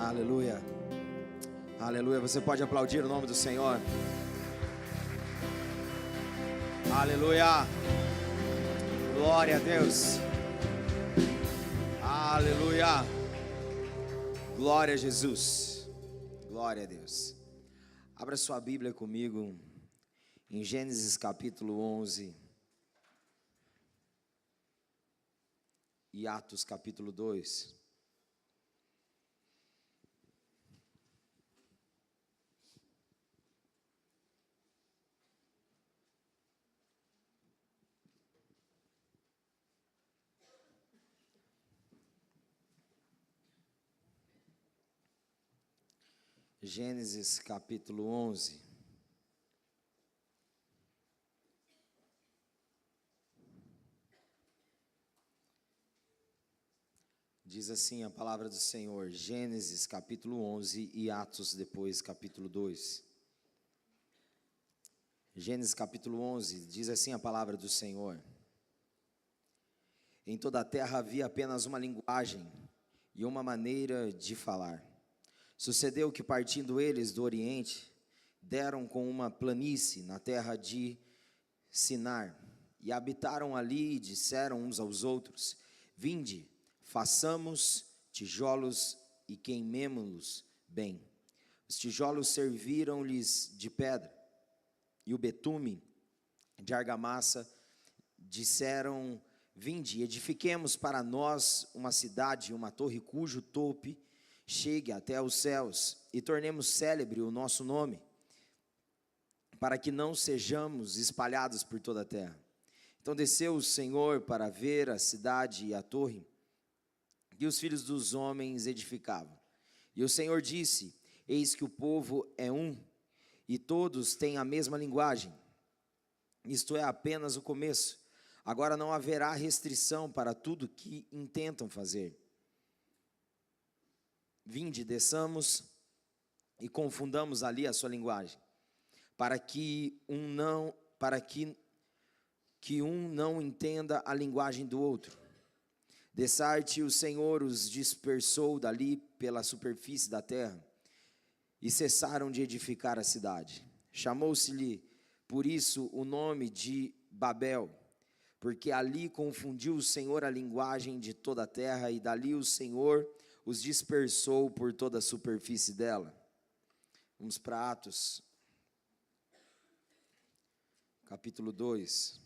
Aleluia. Aleluia. Você pode aplaudir o nome do Senhor. Aleluia. Glória a Deus. Aleluia. Glória a Jesus. Glória a Deus. Abra sua Bíblia comigo em Gênesis capítulo 11 e Atos capítulo 2. Gênesis capítulo 11. Diz assim a palavra do Senhor, Gênesis capítulo 11 e Atos depois capítulo 2. Gênesis capítulo 11, diz assim a palavra do Senhor. Em toda a terra havia apenas uma linguagem e uma maneira de falar. Sucedeu que, partindo eles do Oriente, deram com uma planície na terra de Sinar, e habitaram ali e disseram uns aos outros: Vinde, façamos tijolos e queimemo-los bem. Os tijolos serviram-lhes de pedra, e o betume de argamassa. Disseram: Vinde, edifiquemos para nós uma cidade e uma torre cujo tope chegue até os céus, e tornemos célebre o nosso nome, para que não sejamos espalhados por toda a terra. Então desceu o Senhor para ver a cidade e a torre que os filhos dos homens edificavam. E o Senhor disse: Eis que o povo é um, e todos têm a mesma linguagem. Isto é apenas o começo. Agora não haverá restrição para tudo que intentam fazer. Vinde, desçamos e confundamos ali a sua linguagem, para que um não entenda a linguagem do outro. Dessarte o Senhor os dispersou dali pela superfície da terra, e cessaram de edificar a cidade. Chamou-se-lhe por isso o nome de Babel, porque ali confundiu o Senhor a linguagem de toda a terra, e dali o Senhor os dispersou por toda a superfície dela. Vamos para Atos, capítulo 2.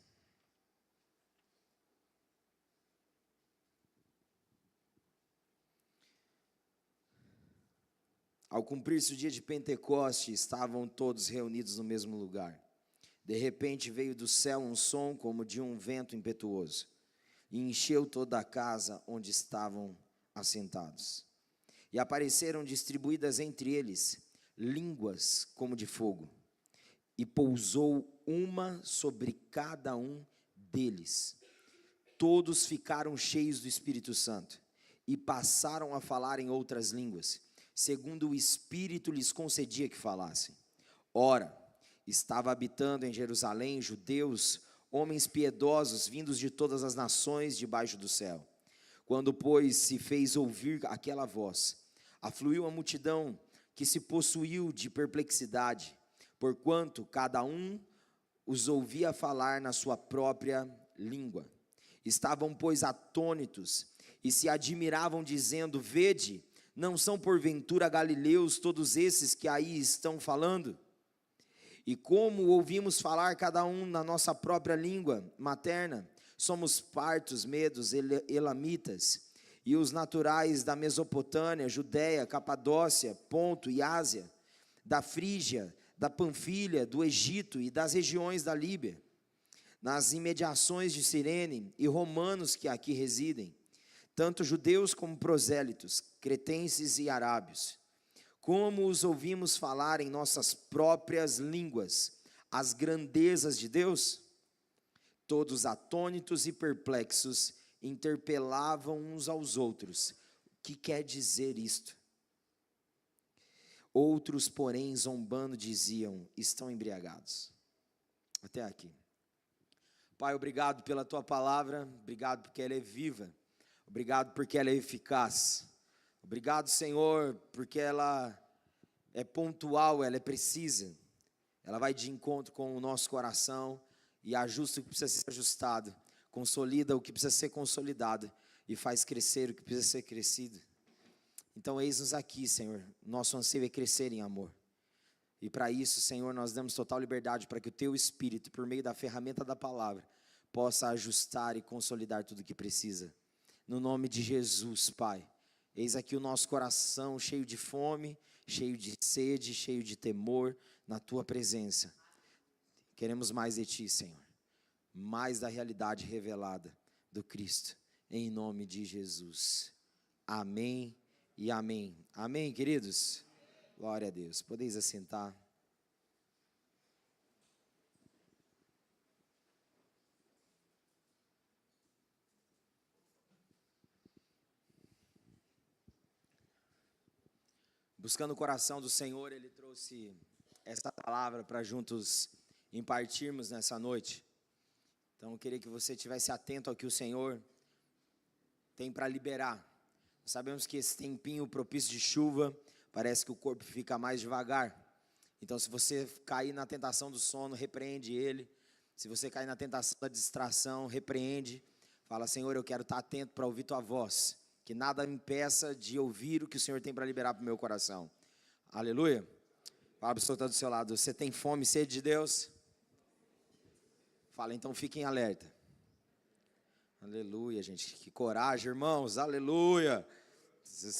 Ao cumprir-se o dia de Pentecoste, estavam todos reunidos no mesmo lugar. De repente veio do céu um som como de um vento impetuoso, e encheu toda a casa onde estavam assentados. E apareceram distribuídas entre eles línguas como de fogo, e pousou uma sobre cada um deles. Todos ficaram cheios do Espírito Santo e passaram a falar em outras línguas, segundo o Espírito lhes concedia que falassem. Ora, estava habitando em Jerusalém judeus, homens piedosos, vindos de todas as nações debaixo do céu. Quando, pois, se fez ouvir aquela voz, afluiu a multidão, que se possuiu de perplexidade, porquanto cada um os ouvia falar na sua própria língua. Estavam, pois, atônitos, e se admiravam, dizendo: Vede, não são porventura galileus todos esses que aí estão falando? E como ouvimos falar cada um na nossa própria língua materna, somos partos, medos, elamitas, e os naturais da Mesopotâmia, Judéia, Capadócia, Ponto e Ásia, da Frígia, da Panfilha, do Egito e das regiões da Líbia, nas imediações de Cirene, e romanos que aqui residem, tanto judeus como prosélitos, cretenses e arábios. Como os ouvimos falar em nossas próprias línguas as grandezas de Deus? Todos atônitos e perplexos interpelavam uns aos outros: O que quer dizer isto? Outros, porém, zombando, diziam: Estão embriagados. Até aqui. Pai, obrigado pela tua palavra, obrigado porque ela é viva, obrigado porque ela é eficaz, Obrigado, Senhor, porque ela é pontual, ela é precisa. Ela vai de encontro com o nosso coração e ajusta o que precisa ser ajustado, consolida o que precisa ser consolidado e faz crescer o que precisa ser crescido. Então, eis-nos aqui, Senhor. Nosso anseio é crescer em amor. E para isso, Senhor, nós damos total liberdade para que o Teu Espírito, por meio da ferramenta da palavra, possa ajustar e consolidar tudo o que precisa. No nome de Jesus, Pai. Eis aqui o nosso coração cheio de fome, cheio de sede, cheio de temor na Tua presença. Queremos mais de Ti, Senhor. Mais da realidade revelada do Cristo. Em nome de Jesus. Amém e amém. Amém, queridos? Glória a Deus. Podeis assentar. Buscando o coração do Senhor, Ele trouxe esta palavra para juntos impartirmos nessa noite. Então, eu queria que você estivesse atento ao que o Senhor tem para liberar. Nós sabemos que esse tempinho propício de chuva, parece que o corpo fica mais devagar. Então, se você cair na tentação do sono, repreende ele. Se você cair na tentação da distração, repreende. Fala, Senhor, eu quero estar atento para ouvir Tua voz. Que nada me impeça de ouvir o que o Senhor tem para liberar para o meu coração. Aleluia. Fala para o Senhor que está do seu lado. Você tem fome e sede de Deus? Fala, então fiquem alerta. Aleluia, gente. Que coragem, irmãos. Aleluia. Se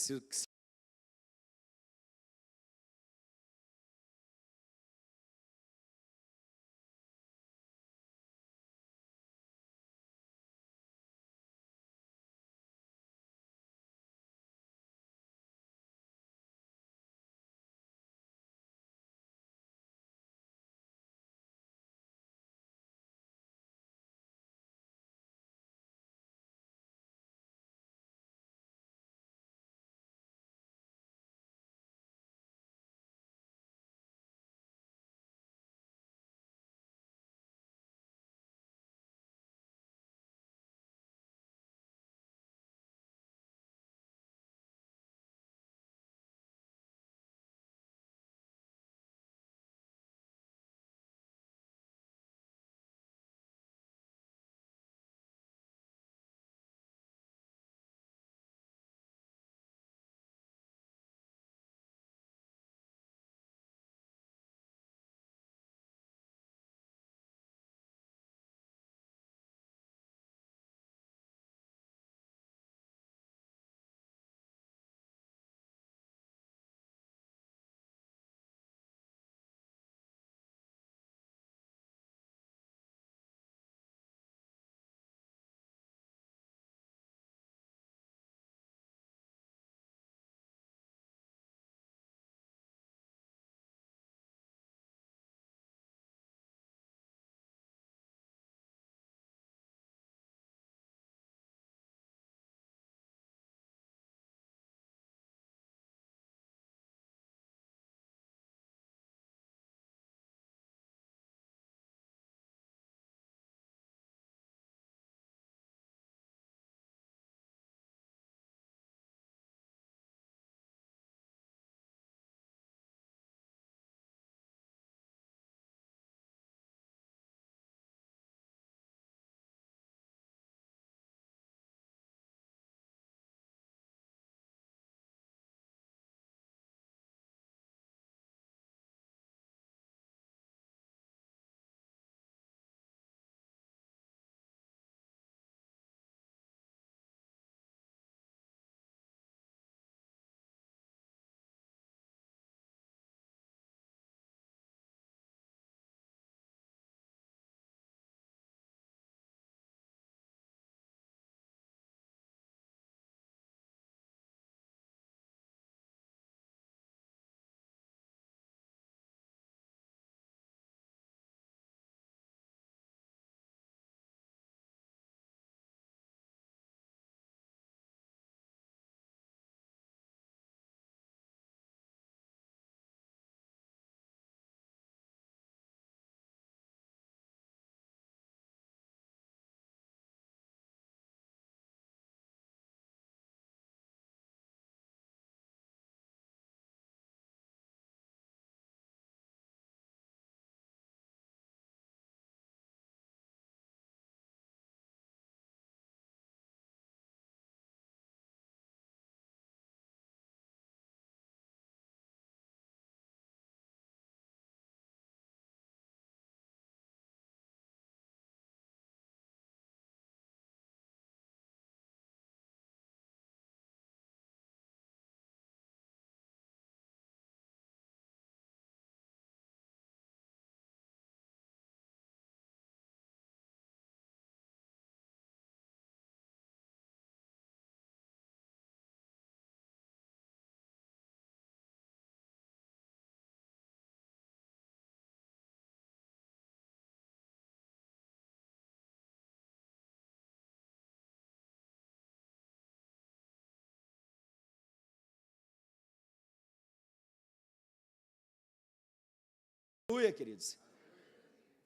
Aleluia, queridos.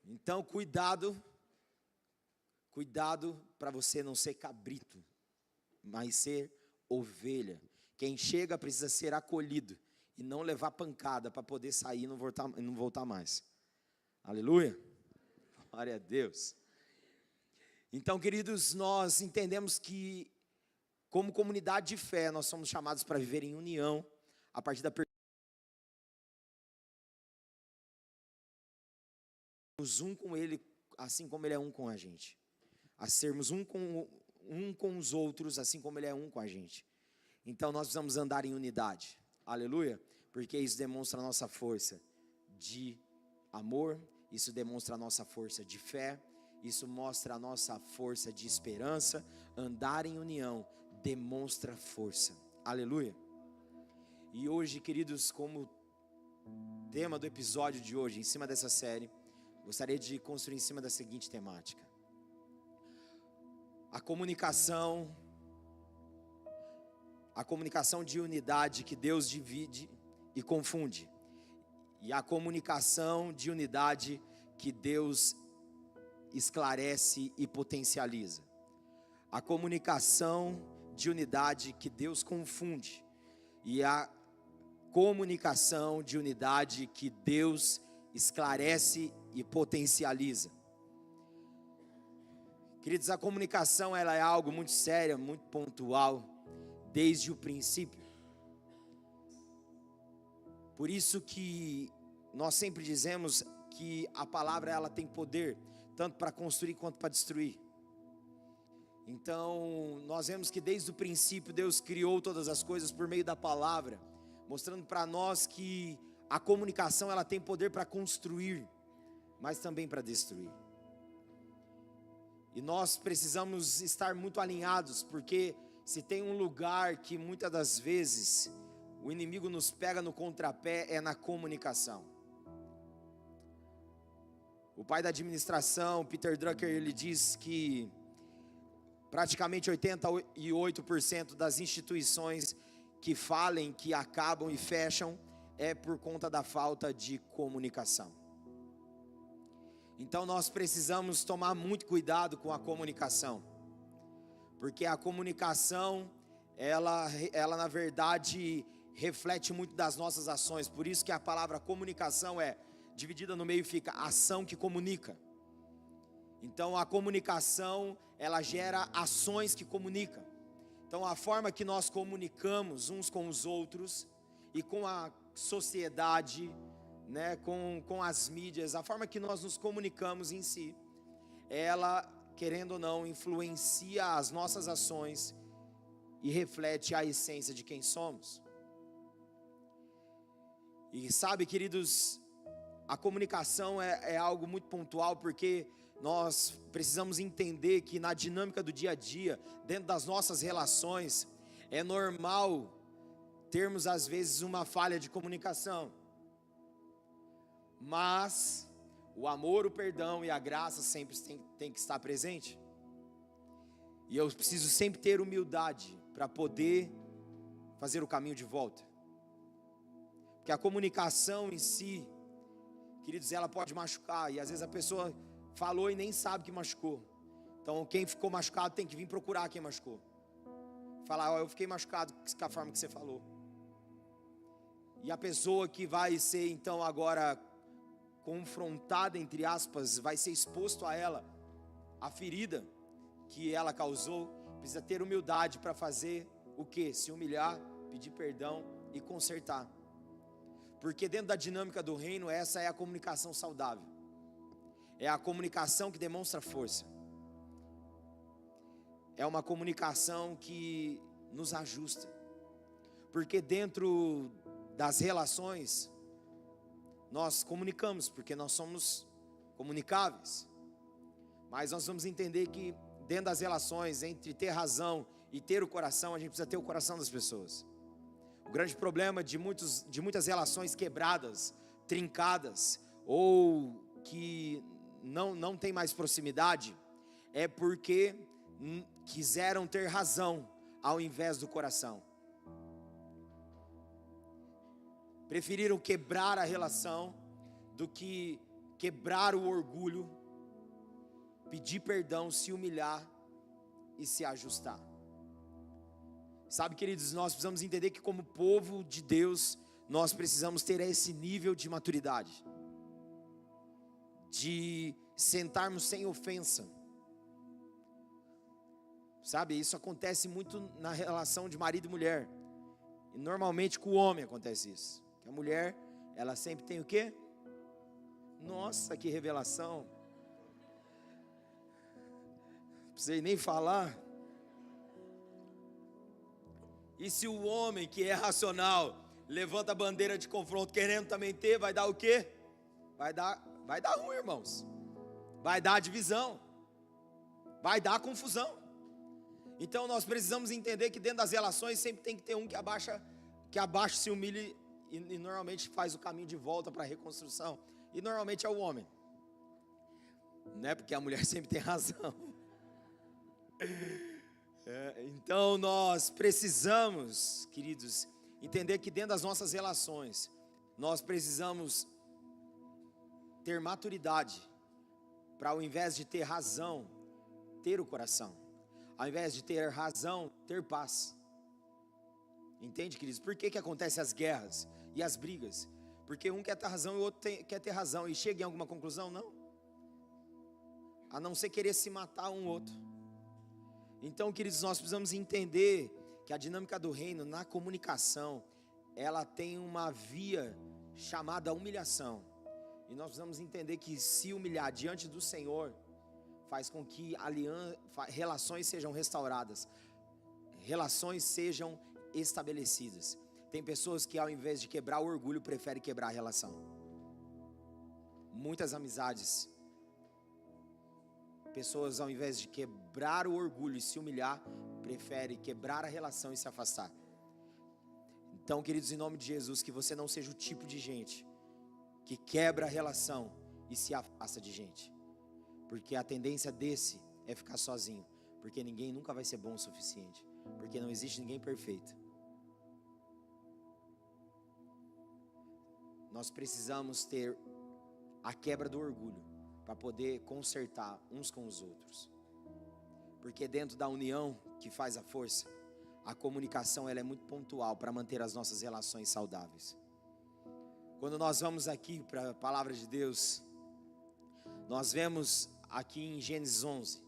Então, cuidado para você não ser cabrito, mas ser ovelha. Quem chega precisa ser acolhido e não levar pancada para poder sair e não voltar mais. Aleluia. Glória a Deus. Então, queridos, nós entendemos que, como comunidade de fé, nós somos chamados para viver em união a partir da um com Ele, assim como Ele é um com a gente. A sermos um com os outros, assim como Ele é um com a gente. Então nós precisamos andar em unidade. Aleluia. Porque isso demonstra a nossa força de amor, isso demonstra a nossa força de fé, isso mostra a nossa força de esperança. Andar em união demonstra força. Aleluia. E hoje, queridos, como tema do episódio de hoje, em cima dessa série, gostaria de construir em cima da seguinte temática: a comunicação de unidade que Deus divide e confunde, e a comunicação de unidade que Deus esclarece e potencializa. A comunicação de unidade que Deus confunde, e a comunicação de unidade que Deus esclarece e potencializa. Queridos, a comunicação ela é algo muito sério, muito pontual, desde o princípio. Por isso que nós sempre dizemos que a palavra ela tem poder, tanto para construir quanto para destruir. Então, nós vemos que desde o princípio Deus criou todas as coisas por meio da palavra, mostrando para nós que a comunicação ela tem poder para construir, mas também para destruir. E nós precisamos estar muito alinhados, porque se tem um lugar que muitas das vezes o inimigo nos pega no contrapé, é na comunicação. O pai da administração, Peter Drucker, ele diz que praticamente 88% das instituições que falem, que acabam e fecham, é por conta da falta de comunicação. Então nós precisamos tomar muito cuidado com a comunicação, porque a comunicação, ela na verdade reflete muito das nossas ações. Por isso que a palavra comunicação é dividida no meio, fica ação que comunica. Então a comunicação, ela gera ações que comunicam. Então a forma que nós comunicamos uns com os outros e com a sociedade, né, com as mídias, a forma que nós nos comunicamos em si, ela, querendo ou não, influencia as nossas ações e reflete a essência de quem somos. E sabe, queridos, a comunicação é algo muito pontual, porque nós precisamos entender que na dinâmica do dia a dia, dentro das nossas relações, é normal termos às vezes uma falha de comunicação, mas o amor, o perdão e a graça sempre tem que estar presente. E eu preciso sempre ter humildade para poder fazer o caminho de volta, porque a comunicação em si, queridos, ela pode machucar, e às vezes a pessoa falou e nem sabe que machucou. Então quem ficou machucado tem que vir procurar quem machucou, falar: eu fiquei machucado com a forma que você falou. E a pessoa que vai ser então agora confrontada, entre aspas, vai ser exposto a ela, a ferida que ela causou, precisa ter humildade para fazer o quê? Se humilhar, pedir perdão e consertar. Porque dentro da dinâmica do reino, essa é a comunicação saudável. É a comunicação que demonstra força. É uma comunicação que nos ajusta. Porque dentro das relações, nós comunicamos, porque nós somos comunicáveis. Mas nós vamos entender que dentro das relações, entre ter razão e ter o coração, a gente precisa ter o coração das pessoas. O grande problema de muitas relações quebradas, trincadas, ou que não tem mais proximidade, é porque quiseram ter razão ao invés do coração. Preferiram quebrar a relação do que quebrar o orgulho, pedir perdão, se humilhar e se ajustar. Sabe, queridos, nós precisamos entender que como povo de Deus, nós precisamos ter esse nível de maturidade, de sentarmos sem ofensa. Sabe, isso acontece muito na relação de marido e mulher. E normalmente com o homem acontece isso. Que a mulher, ela sempre tem o quê? Nossa, que revelação. Não precisei nem falar. E se o homem que é racional levanta a bandeira de confronto querendo também ter, vai dar o quê? Vai dar ruim, irmãos. Vai dar divisão. Vai dar confusão. Então nós precisamos entender que dentro das relações sempre tem que ter um que abaixa, se humilha e normalmente faz o caminho de volta para a reconstrução. E normalmente é o homem. Não é porque a mulher sempre tem razão. Então nós precisamos, queridos, entender que dentro das nossas relações, nós precisamos ter maturidade para, ao invés de ter razão, ter o coração. Ao invés de ter razão, ter paz. Entende, queridos? Por que acontecem as guerras e as brigas? Porque um quer ter razão e o outro quer ter razão. E chega em alguma conclusão? Não. A não ser querer se matar um outro. Então, queridos, nós precisamos entender que a dinâmica do reino, na comunicação, ela tem uma via chamada humilhação. E nós precisamos entender que se humilhar diante do Senhor faz com que relações sejam restauradas, relações sejam estabelecidas. Tem pessoas que, ao invés de quebrar o orgulho, preferem quebrar a relação. Muitas amizades, pessoas, ao invés de quebrar o orgulho e se humilhar, preferem quebrar a relação e se afastar. Então, queridos, em nome de Jesus, que você não seja o tipo de gente que quebra a relação e se afasta de gente. Porque a tendência desse é ficar sozinho. Porque ninguém nunca vai ser bom o suficiente. Porque não existe ninguém perfeito. Nós precisamos ter a quebra do orgulho para poder consertar uns com os outros. Porque dentro da união que faz a força, a comunicação ela é muito pontual para manter as nossas relações saudáveis. Quando nós vamos aqui para a palavra de Deus, nós vemos aqui em Gênesis 11,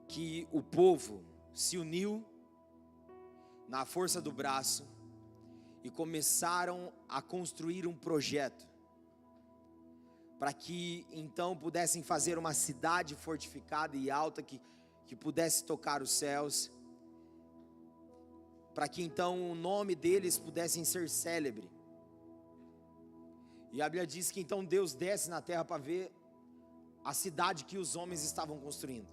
que o povo se uniu na força do braço e começaram a construir um projeto para que então pudessem fazer uma cidade fortificada e alta que pudesse tocar os céus, para que então o nome deles pudessem ser célebre. E a Bíblia diz que então Deus desce na terra para ver a cidade que os homens estavam construindo.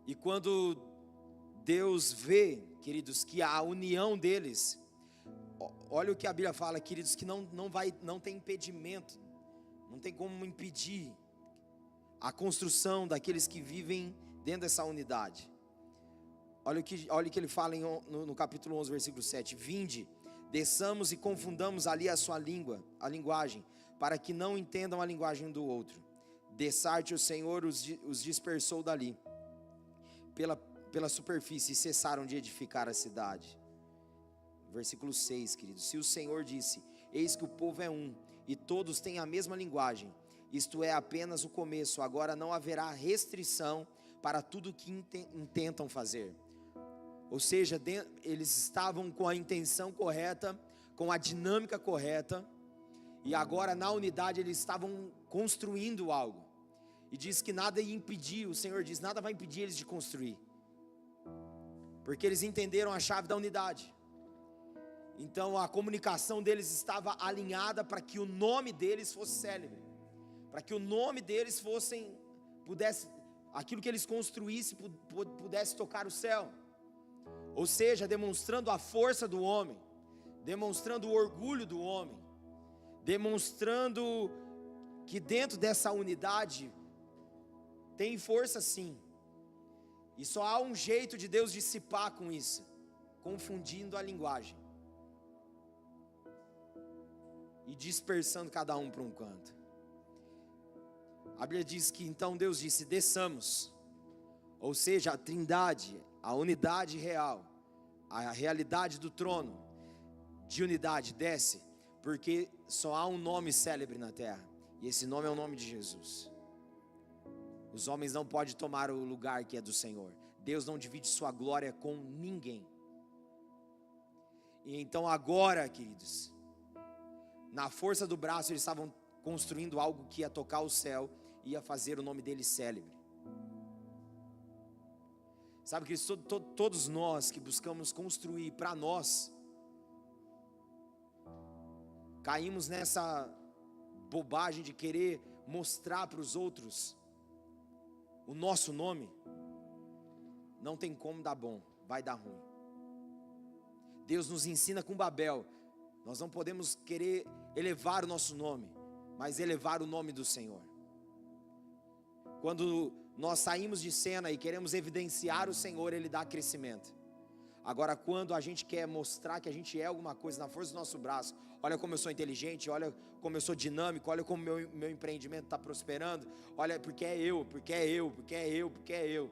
E quando Deus vê, queridos, que a união deles, olha o que a Bíblia fala, queridos, que não tem impedimento, não tem como impedir a construção daqueles que vivem dentro dessa unidade. Olha o que ele fala no capítulo 11, versículo 7. Vinde, desçamos e confundamos ali a sua língua, a linguagem, para que não entendam a linguagem um do outro. Dessarte o Senhor os dispersou dali, pela superfície, e cessaram de edificar a cidade. Versículo 6, queridos. Se o Senhor disse, eis que o povo é um, e todos têm a mesma linguagem, isto é apenas o começo, agora não haverá restrição para tudo o que intentam fazer. Ou seja, eles estavam com a intenção correta, com a dinâmica correta, e agora na unidade eles estavam construindo algo. E diz que nada ia impedir, o Senhor diz, nada vai impedir eles de construir. Porque eles entenderam a chave da unidade. Então a comunicação deles estava alinhada para que o nome deles fosse célebre. Para que o nome deles aquilo que eles construíssem pudesse tocar o céu. Ou seja, demonstrando a força do homem, demonstrando o orgulho do homem, demonstrando que dentro dessa unidade tem força sim. E só há um jeito de Deus dissipar com isso, confundindo a linguagem. e dispersando cada um para um canto. A Bíblia diz que então Deus disse: desçamos. Ou seja, a trindade, a unidade real, a realidade do trono de unidade desce, porque só há um nome célebre na terra, e esse nome é o nome de Jesus. Os homens não podem tomar o lugar que é do Senhor. Deus não divide sua glória com ninguém. E então agora, queridos, na força do braço eles estavam construindo algo que ia tocar o céu, ia fazer o nome dele célebre. Sabe que todos nós que buscamos construir para nós, caímos nessa bobagem de querer mostrar para os outros o nosso nome. Não tem como dar bom, vai dar ruim. Deus nos ensina com Babel. Nós não podemos querer elevar o nosso nome, mas elevar o nome do Senhor. Quando nós saímos de cena e queremos evidenciar o Senhor, Ele dá crescimento. Agora, quando a gente quer mostrar que a gente é alguma coisa na força do nosso braço, olha como eu sou inteligente, olha como eu sou dinâmico, olha como meu empreendimento está prosperando, olha, porque é eu, porque é eu, porque é eu, porque é eu.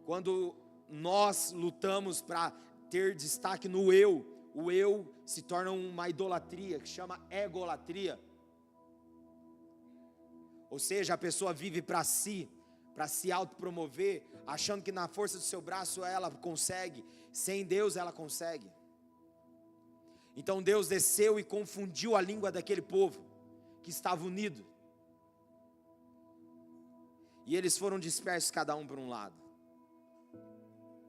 Quando nós lutamos para ter destaque no eu, o eu se torna uma idolatria, que chama egolatria. Ou seja, a pessoa vive para si, para se autopromover, achando que na força do seu braço ela consegue, sem Deus ela consegue. Então Deus desceu e confundiu a língua daquele povo, que estava unido. E eles foram dispersos cada um por um lado,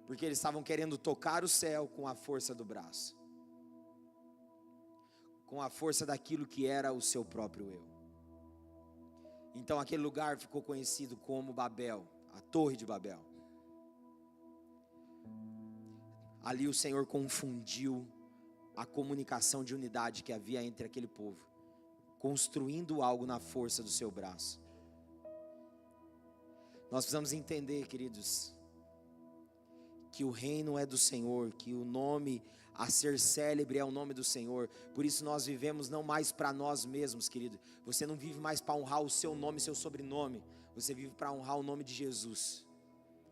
porque eles estavam querendo tocar o céu com a força do braço, com a força daquilo que era o seu próprio eu. Então aquele lugar ficou conhecido como Babel, a Torre de Babel. Ali o Senhor confundiu a comunicação de unidade que havia entre aquele povo, construindo algo na força do seu braço. Nós precisamos entender, queridos, que o reino é do Senhor, que o nome a ser célebre é o nome do Senhor. Por isso nós vivemos não mais para nós mesmos, querido. Você não vive mais para honrar o seu nome, seu sobrenome. Você vive para honrar o nome de Jesus.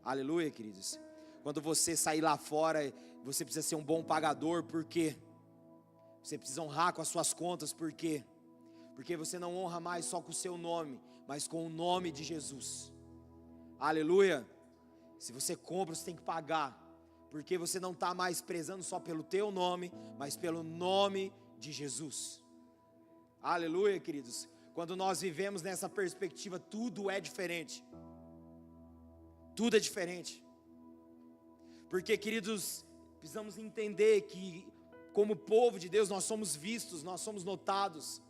Aleluia, queridos. Quando você sair lá fora, você precisa ser um bom pagador. Por quê? Você precisa honrar com as suas contas. Por quê? Porque você não honra mais só com o seu nome, mas com o nome de Jesus. Aleluia. Se você compra, você tem que pagar. Porque você não está mais prezando só pelo teu nome, mas pelo nome de Jesus. Aleluia, queridos. Quando nós vivemos nessa perspectiva, tudo é diferente. Tudo é diferente. Porque, queridos, precisamos entender que, como povo de Deus, nós somos vistos, nós somos notados.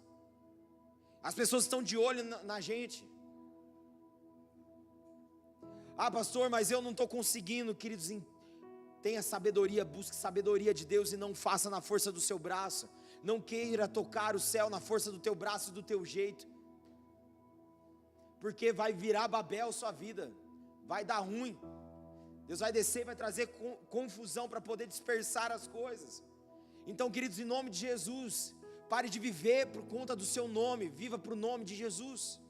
As pessoas estão de olho na gente. Ah, pastor, mas eu não estou conseguindo, queridos. Tenha sabedoria, busque sabedoria de Deus e não faça na força do seu braço. Não queira tocar o céu na força do teu braço e do teu jeito. Porque vai virar Babel sua vida. Vai dar ruim. Deus vai descer e vai trazer confusão para poder dispersar as coisas. Então, queridos, em nome de Jesus, pare de viver por conta do seu nome. Viva para o nome de Jesus.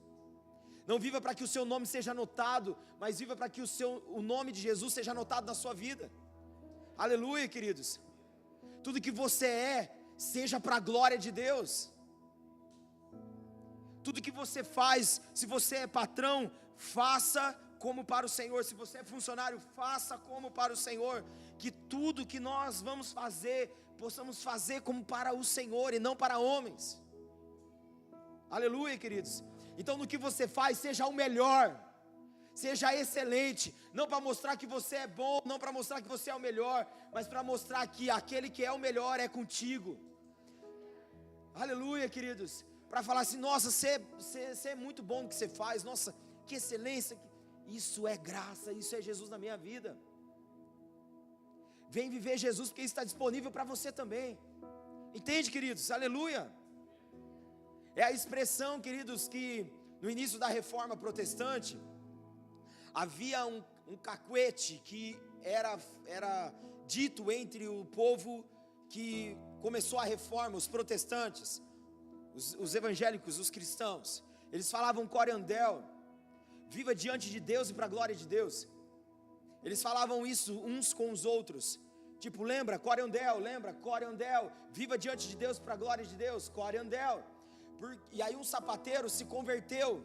Não viva para que o seu nome seja anotado, mas viva para que o nome de Jesus seja anotado na sua vida. Aleluia, queridos. Tudo que você é, seja para a glória de Deus. Tudo que você faz, se você é patrão, faça como para o Senhor. Se você é funcionário, faça como para o Senhor. Que tudo que nós vamos fazer, possamos fazer como para o Senhor e não para homens. Aleluia, queridos. Então no que você faz, seja o melhor. Seja excelente, não para mostrar que você é bom, não para mostrar que você é o melhor, mas para mostrar que aquele que é o melhor é contigo. Aleluia, queridos. Para falar assim, nossa, você é muito bom no que você faz, nossa, que excelência. Isso é graça, isso é Jesus na minha vida. Vem viver Jesus, porque isso está disponível para você também. Entende, queridos? Aleluia. É a expressão, queridos, que no início da reforma protestante, havia um cacuete que era dito entre o povo que começou a reforma, os protestantes, os evangélicos, os cristãos, eles falavam Corandel, viva diante de Deus e para a glória de Deus. Eles falavam isso uns com os outros, tipo, lembra, Corandel, viva diante de Deus para a glória de Deus, Corandel. E aí um sapateiro se converteu,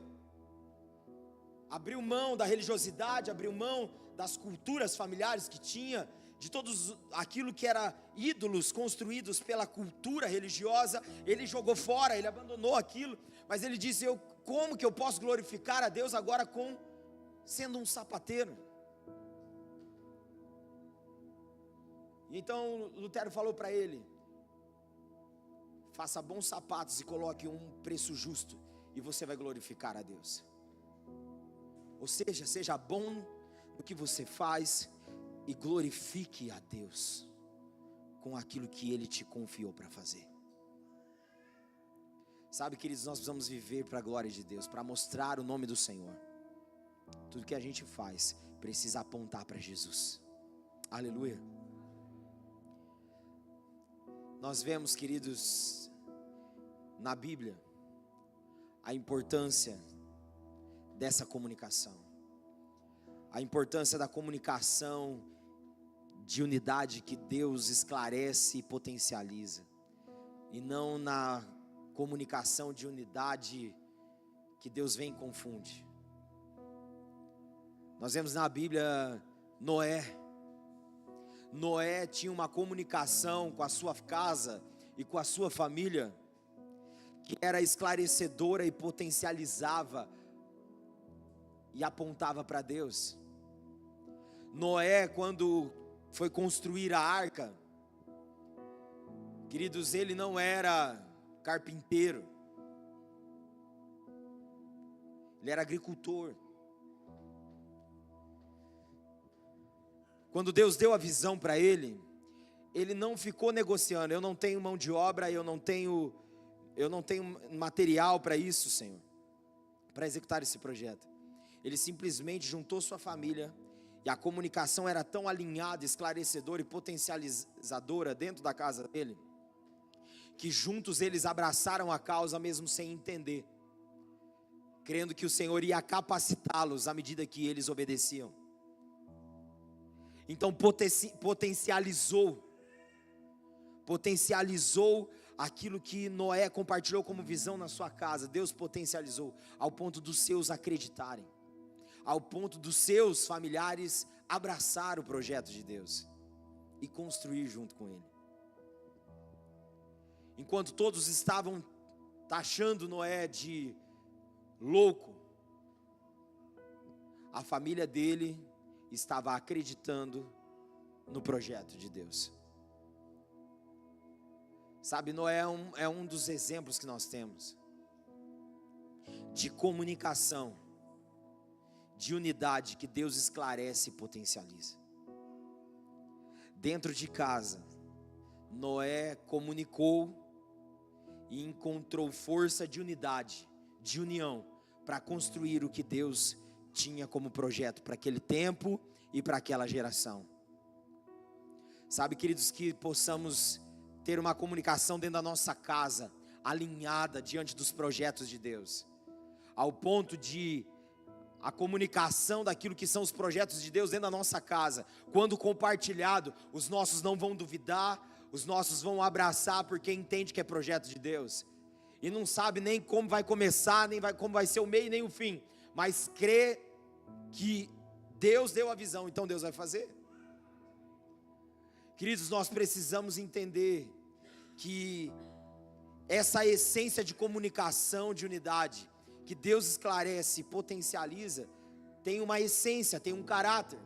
abriu mão da religiosidade, abriu mão das culturas familiares que tinha, de todos aquilo que era ídolos construídos pela cultura religiosa, ele jogou fora, ele abandonou aquilo, mas ele disse, como que eu posso glorificar a Deus agora sendo um sapateiro? Então Lutero falou para ele, faça bons sapatos e coloque um preço justo, e você vai glorificar a Deus. Ou seja, seja bom no que você faz, e glorifique a Deus com aquilo que Ele te confiou para fazer. Sabe, queridos, nós precisamos viver para a glória de Deus, para mostrar o nome do Senhor. Tudo que a gente faz precisa apontar para Jesus. Aleluia. Nós vemos, queridos, na Bíblia, a importância dessa comunicação, a importância da comunicação de unidade que Deus esclarece e potencializa, e não na comunicação de unidade que Deus vem e confunde. Nós vemos na Bíblia Noé tinha uma comunicação com a sua casa e com a sua família que era esclarecedora e potencializava e apontava para Deus. Noé, quando foi construir a arca, queridos, ele não era carpinteiro, ele era agricultor. Quando Deus deu a visão para ele não ficou negociando, eu não tenho mão de obra, eu não tenho material para isso, Senhor, para executar esse projeto. Ele simplesmente juntou sua família, e a comunicação era tão alinhada, esclarecedora e potencializadora dentro da casa dele, que juntos eles abraçaram a causa mesmo sem entender, crendo que o Senhor ia capacitá-los à medida que eles obedeciam. Então potencializou aquilo que Noé compartilhou como visão na sua casa. Deus potencializou ao ponto dos seus acreditarem, ao ponto dos seus familiares abraçar o projeto de Deus e construir junto com ele. Enquanto todos estavam taxando Noé de louco, a família dele estava acreditando no projeto de Deus. Sabe, Noé é um dos exemplos que nós temos de comunicação, de unidade que Deus esclarece e potencializa. Dentro de casa, Noé comunicou e encontrou força de unidade, de união, para construir o que Deus tinha como projeto para aquele tempo e para aquela geração. Sabe, queridos, que possamos ter uma comunicação dentro da nossa casa, alinhada diante dos projetos de Deus, ao ponto de a comunicação daquilo que são os projetos de Deus dentro da nossa casa, quando compartilhado, os nossos não vão duvidar, os nossos vão abraçar, porque entende que é projeto de Deus, e não sabe nem como vai começar, nem como vai ser o meio nem o fim, mas crê que Deus deu a visão, então Deus vai fazer. Queridos, nós precisamos entender que essa essência de comunicação, de unidade, que Deus esclarece e potencializa, tem uma essência, tem um caráter.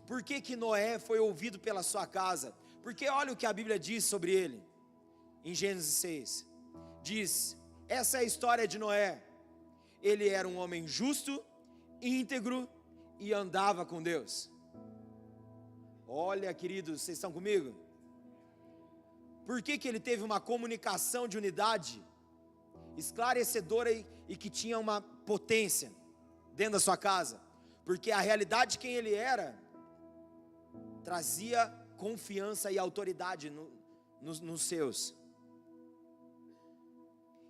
Por que Noé foi ouvido pela sua casa? Porque olha o que a Bíblia diz sobre ele, em Gênesis 6, diz, essa é a história de Noé, ele era um homem justo, íntegro e andava com Deus. Olha, queridos, vocês estão comigo? Por que ele teve uma comunicação de unidade esclarecedora e que tinha uma potência dentro da sua casa? Porque a realidade de quem ele era trazia confiança e autoridade nos seus.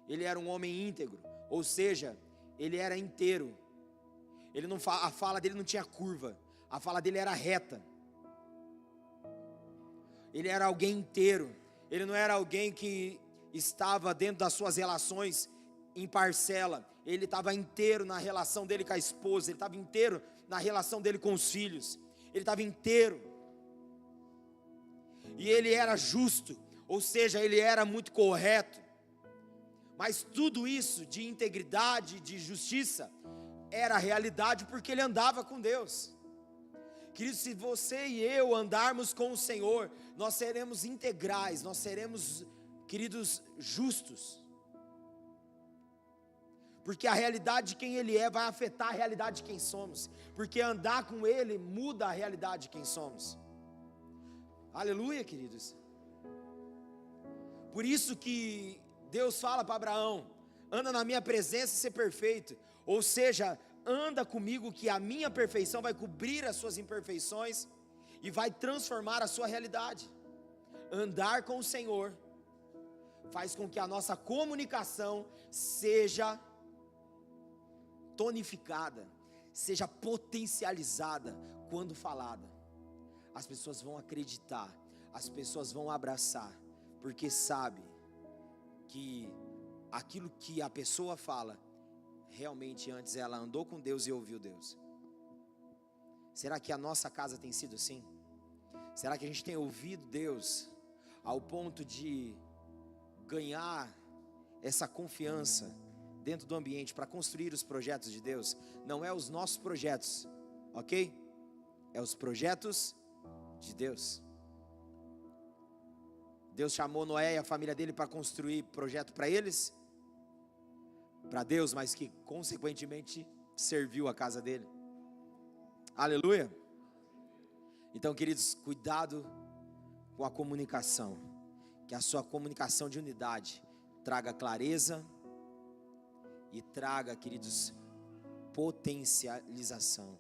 Ele era um homem íntegro, ou seja, ele era inteiro. A fala dele não tinha curva, a fala dele era reta. Ele era alguém inteiro. Ele não era alguém que estava dentro das suas relações em parcela. Ele estava inteiro na relação dele com a esposa. Ele estava inteiro na relação dele com os filhos. Ele estava inteiro. E ele era justo, ou seja, ele era muito correto. Mas tudo isso de integridade, de justiça, era realidade porque ele andava com Deus. Queridos, se você e eu andarmos com o Senhor, nós seremos integrais, nós seremos, queridos, justos. Porque a realidade de quem Ele é vai afetar a realidade de quem somos. Porque andar com Ele muda a realidade de quem somos. Aleluia, queridos. Por isso que Deus fala para Abraão: anda na minha presença e ser perfeito. Ou seja, anda comigo que a minha perfeição vai cobrir as suas imperfeições e vai transformar a sua realidade. Andar com o Senhor faz com que a nossa comunicação seja tonificada, seja potencializada quando falada. As pessoas vão acreditar, as pessoas vão abraçar, porque sabe que aquilo que a pessoa fala, realmente antes ela andou com Deus e ouviu Deus. Será que a nossa casa tem sido assim? Será que a gente tem ouvido Deus ao ponto de ganhar essa confiança dentro do ambiente para construir os projetos de Deus? Não é os nossos projetos, ok? É os projetos de Deus. Deus chamou Noé e a família dele para construir projeto para eles, para Deus, mas que consequentemente serviu a casa dele. Aleluia. Então, queridos, cuidado com a comunicação, que a sua comunicação de unidade traga clareza e traga, queridos, potencialização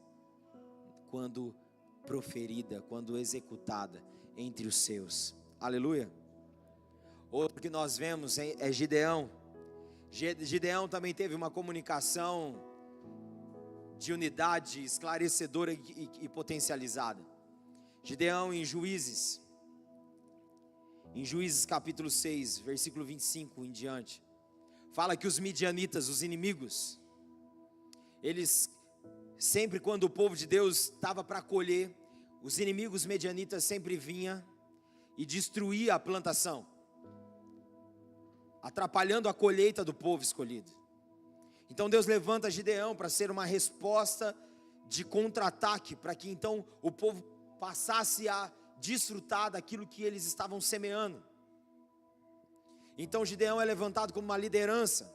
quando proferida, quando executada entre os seus. Aleluia. Outro que nós vemos é Gideão. Gideão também teve uma comunicação de unidade esclarecedora e potencializada. Gideão em Juízes capítulo 6, versículo 25 em diante, fala que os midianitas, os inimigos, eles sempre quando o povo de Deus estava para colher, os inimigos midianitas sempre vinham e destruía a plantação, atrapalhando a colheita do povo escolhido. Então Deus levanta Gideão para ser uma resposta de contra-ataque, para que então o povo passasse a desfrutar daquilo que eles estavam semeando. Então Gideão é levantado como uma liderança,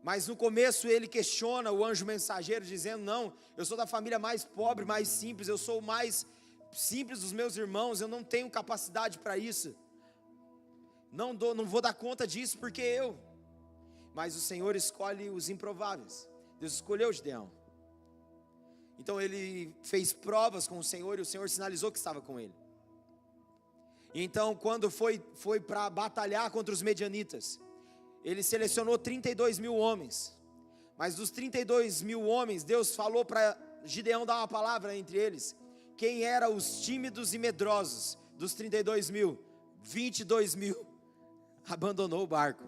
mas no começo ele questiona o anjo mensageiro, dizendo: não, eu sou da família mais pobre, mais simples, eu sou o mais simples dos meus irmãos, eu não tenho capacidade para isso, não vou dar conta disso, porque eu. Mas o Senhor escolhe os improváveis. Deus escolheu Gideão. Então ele fez provas com o Senhor, e o Senhor sinalizou que estava com ele. E então quando foi para batalhar contra os medianitas, ele selecionou 32 mil homens. Mas dos 32 mil homens, Deus falou para Gideão dar uma palavra entre eles. Quem eram os tímidos e medrosos dos 32 mil? 22 mil abandonou o barco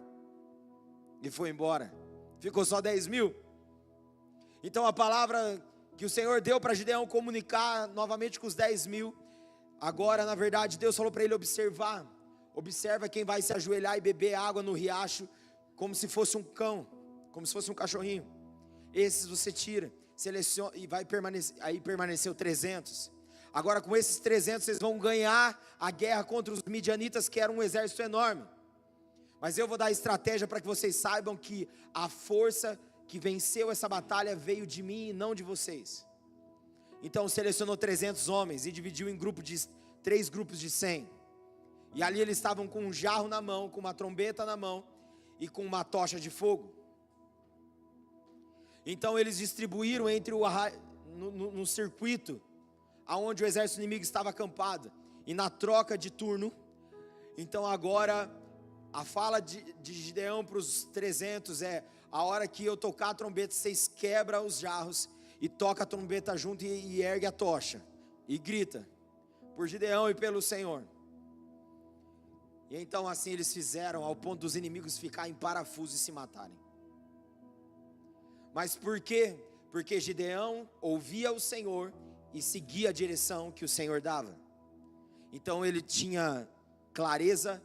e foi embora. Ficou só 10 mil. Então a palavra que o Senhor deu para Gideão comunicar novamente com os 10 mil. Agora, na verdade, Deus falou para ele observar. Observa quem vai se ajoelhar e beber água no riacho, como se fosse um cão, como se fosse um cachorrinho. Esses você tira, seleciona, e vai permanecer. Aí permaneceu 300. Agora com esses 300 vocês vão ganhar a guerra contra os midianitas, que era um exército enorme. Mas eu vou dar estratégia para que vocês saibam que a força que venceu essa batalha veio de mim e não de vocês. Então selecionou 300 homens e dividiu em 3 grupos de 100. E ali eles estavam com um jarro na mão, com uma trombeta na mão e com uma tocha de fogo. Então eles distribuíram entre no circuito aonde o exército inimigo estava acampado. E na troca de turno, Então agora, a fala de Gideão para os 300 é: a hora que eu tocar a trombeta, vocês quebram os jarros e toca a trombeta junto e ergue a tocha e grita por Gideão e pelo Senhor. E então assim eles fizeram, ao ponto dos inimigos ficarem em parafuso e se matarem. Mas por quê? Porque Gideão ouvia o Senhor e seguia a direção que o Senhor dava. Então ele tinha clareza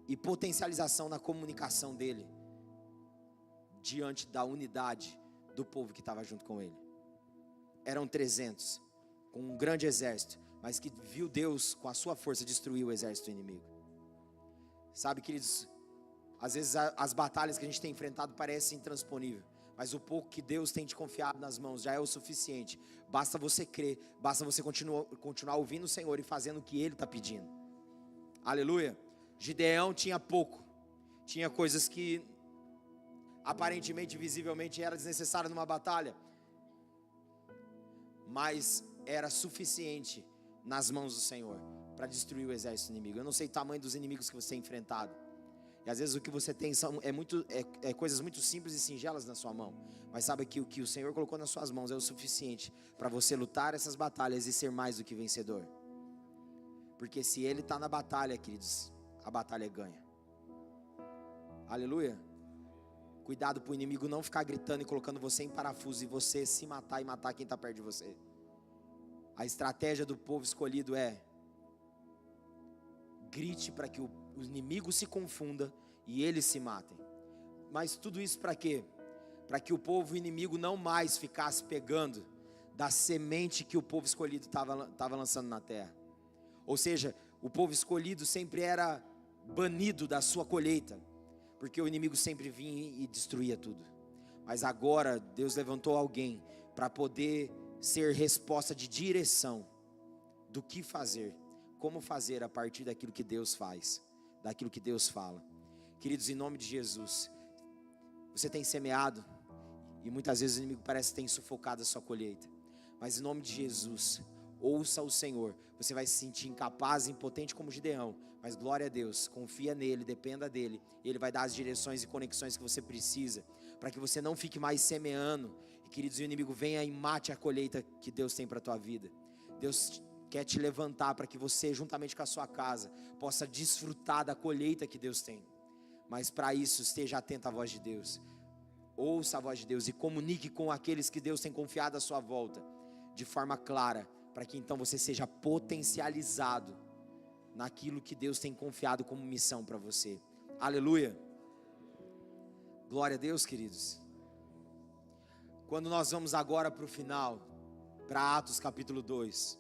e potencialização na comunicação dele diante da unidade do povo que estava junto com ele. Eram 300 com um grande exército, mas que viu Deus com a sua força destruir o exército inimigo. Sabe, queridos, às vezes as batalhas que a gente tem enfrentado parecem intransponíveis, mas o pouco que Deus tem te confiado nas mãos já é o suficiente. Basta você crer, basta você continuar ouvindo o Senhor e fazendo o que Ele está pedindo. Aleluia. Gideão tinha pouco, tinha coisas que aparentemente, visivelmente era desnecessário numa batalha, mas era suficiente nas mãos do Senhor para destruir o exército inimigo. Eu não sei o tamanho dos inimigos que você tem enfrentado, e às vezes o que você tem é coisas muito simples e singelas na sua mão, mas sabe que o que o Senhor colocou nas suas mãos é o suficiente para você lutar essas batalhas e ser mais do que vencedor. Porque se Ele está na batalha, queridos, a batalha ganha. Aleluia. Cuidado para o inimigo não ficar gritando e colocando você em parafuso e você se matar e matar quem está perto de você. A estratégia do povo escolhido é: grite para que o inimigo se confunda e eles se matem. Mas tudo isso para quê? Para que o povo inimigo não mais ficasse pegando da semente que o povo escolhido estava lançando na terra. Ou seja, o povo escolhido sempre era banido da sua colheita, porque o inimigo sempre vinha e destruía tudo. Mas agora Deus levantou alguém para poder ser resposta de direção do que fazer, como fazer a partir daquilo que Deus faz, daquilo que Deus fala. Queridos, em nome de Jesus, você tem semeado e muitas vezes o inimigo parece que tem sufocado a sua colheita, mas em nome de Jesus, ouça o Senhor. Você vai se sentir incapaz e impotente como Gideão, mas glória a Deus, confia nele, dependa dele. Ele vai dar as direções e conexões que você precisa, para que você não fique mais semeando, e queridos, o inimigo venha e mate a colheita que Deus tem para a tua vida. Deus quer te levantar para que você, juntamente com a sua casa, possa desfrutar da colheita que Deus tem. Mas para isso, esteja atento à voz de Deus, ouça a voz de Deus e comunique com aqueles que Deus tem confiado à sua volta, de forma clara, para que então você seja potencializado naquilo que Deus tem confiado como missão para você. Aleluia. Glória a Deus, queridos. Quando nós vamos agora para o final, para Atos capítulo 2,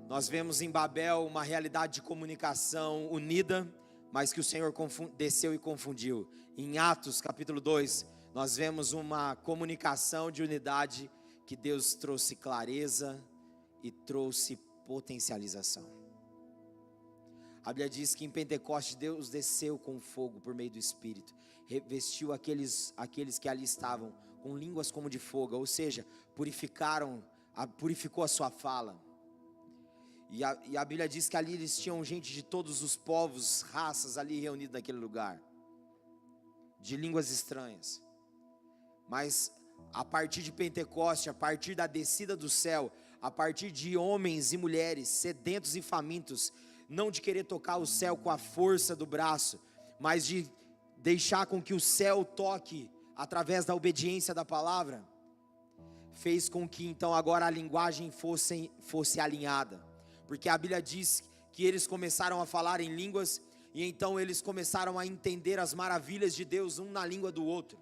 nós vemos em Babel uma realidade de comunicação unida, mas que o Senhor desceu e confundiu. Em Atos capítulo 2, nós vemos uma comunicação de unidade que Deus trouxe clareza e trouxe potencialização. A Bíblia diz que em Pentecostes Deus desceu com fogo por meio do Espírito, revestiu aqueles que ali estavam com línguas como de fogo, ou seja, purificou a sua fala. E a Bíblia diz que ali eles tinham gente de todos os povos, raças ali reunidos naquele lugar, de línguas estranhas. Mas a partir de Pentecoste, a partir da descida do céu, a partir de homens e mulheres sedentos e famintos, não de querer tocar o céu com a força do braço, mas de deixar com que o céu toque através da obediência da palavra, fez com que então agora a linguagem fosse alinhada, porque a Bíblia diz que eles começaram a falar em línguas, e então eles começaram a entender as maravilhas de Deus, um na língua do outro.